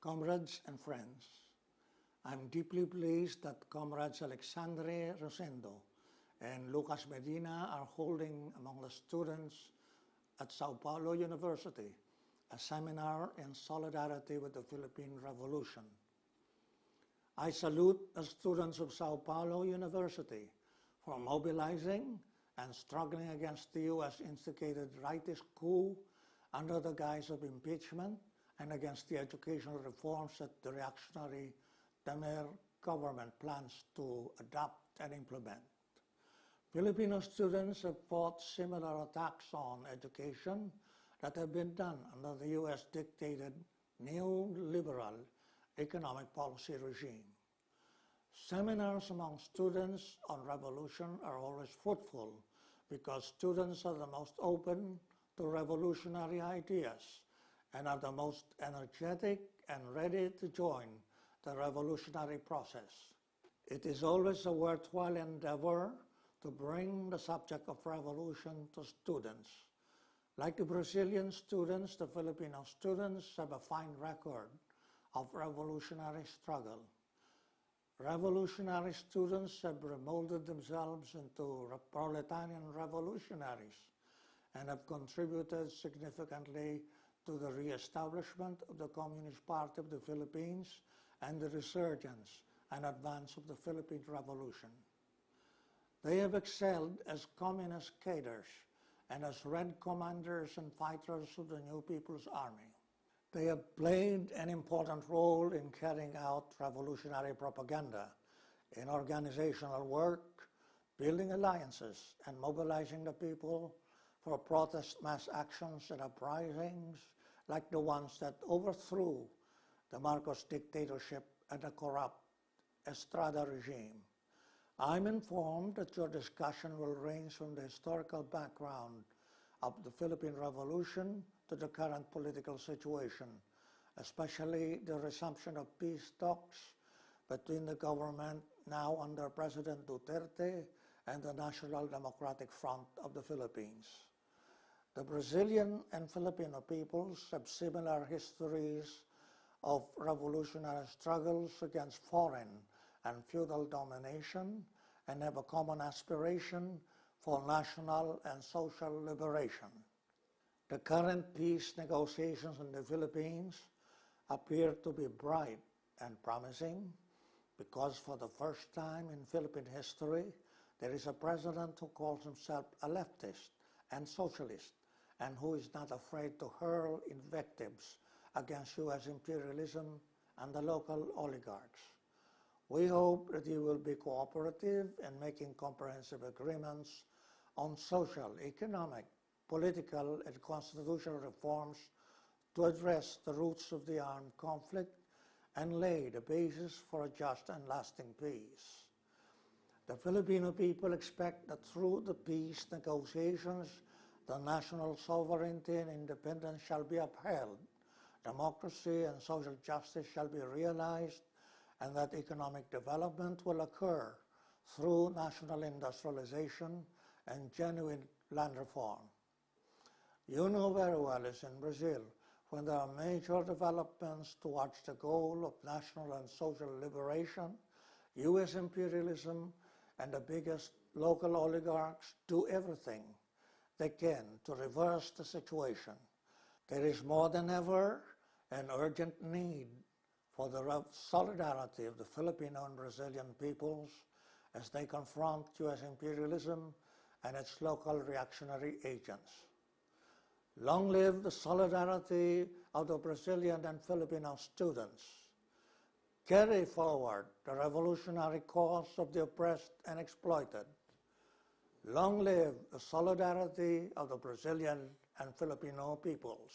Comrades and friends, I'm deeply pleased that Comrades Alexandre Rosendo and Lucas Medina are holding among the students at Sao Paulo University a seminar in solidarity with the Philippine Revolution. I salute the students of Sao Paulo University for mobilizing and struggling against the U.S. instigated rightist coup under the guise of impeachment and against the educational reforms that the reactionary Temer government plans to adopt and implement. Filipino students have fought similar attacks on education that have been done under the U.S.-dictated neoliberal economic policy regime. Seminars among students on revolution are always fruitful because students are the most open to revolutionary ideas and are the most energetic and ready to join the revolutionary process. It is always a worthwhile endeavor to bring the subject of revolution to students. Like the Brazilian students, the Filipino students have a fine record of revolutionary struggle. Revolutionary students have remolded themselves into proletarian revolutionaries and have contributed significantly to the re-establishment of the Communist Party of the Philippines and the resurgence and advance of the Philippine Revolution. They have excelled as communist cadres and as Red commanders and fighters of the New People's Army. They have played an important role in carrying out revolutionary propaganda, in organizational work, building alliances, and mobilizing the people for protest mass actions and uprisings like the ones that overthrew the Marcos dictatorship and the corrupt Estrada regime. I'm informed that your discussion will range from the historical background of the Philippine Revolution to the current political situation, especially the resumption of peace talks between the government now under President Duterte and the National Democratic Front of the Philippines. The Brazilian and Filipino peoples have similar histories of revolutionary struggles against foreign and feudal domination and have a common aspiration for national and social liberation. The current peace negotiations in the Philippines appear to be bright and promising because for the first time in Philippine history, there is a president who calls himself a leftist and socialist and who is not afraid to hurl invectives against U.S. imperialism and the local oligarchs. We hope that you will be cooperative in making comprehensive agreements on social, economic, political, and constitutional reforms to address the roots of the armed conflict and lay the basis for a just and lasting peace. The Filipino people expect that through the peace negotiations, the national sovereignty and independence shall be upheld, democracy and social justice shall be realized, and that economic development will occur through national industrialization and genuine land reform. You know very well, as in Brazil, when there are major developments towards the goal of national and social liberation, U.S. imperialism and the biggest local oligarchs do everything they can to reverse the situation. There is more than ever an urgent need for the solidarity of the Filipino and Brazilian peoples as they confront U.S. imperialism and its local reactionary agents. Long live the solidarity of the Brazilian and Filipino students. Carry forward the revolutionary cause of the oppressed and exploited. Long live the solidarity of the Brazilian and Filipino peoples.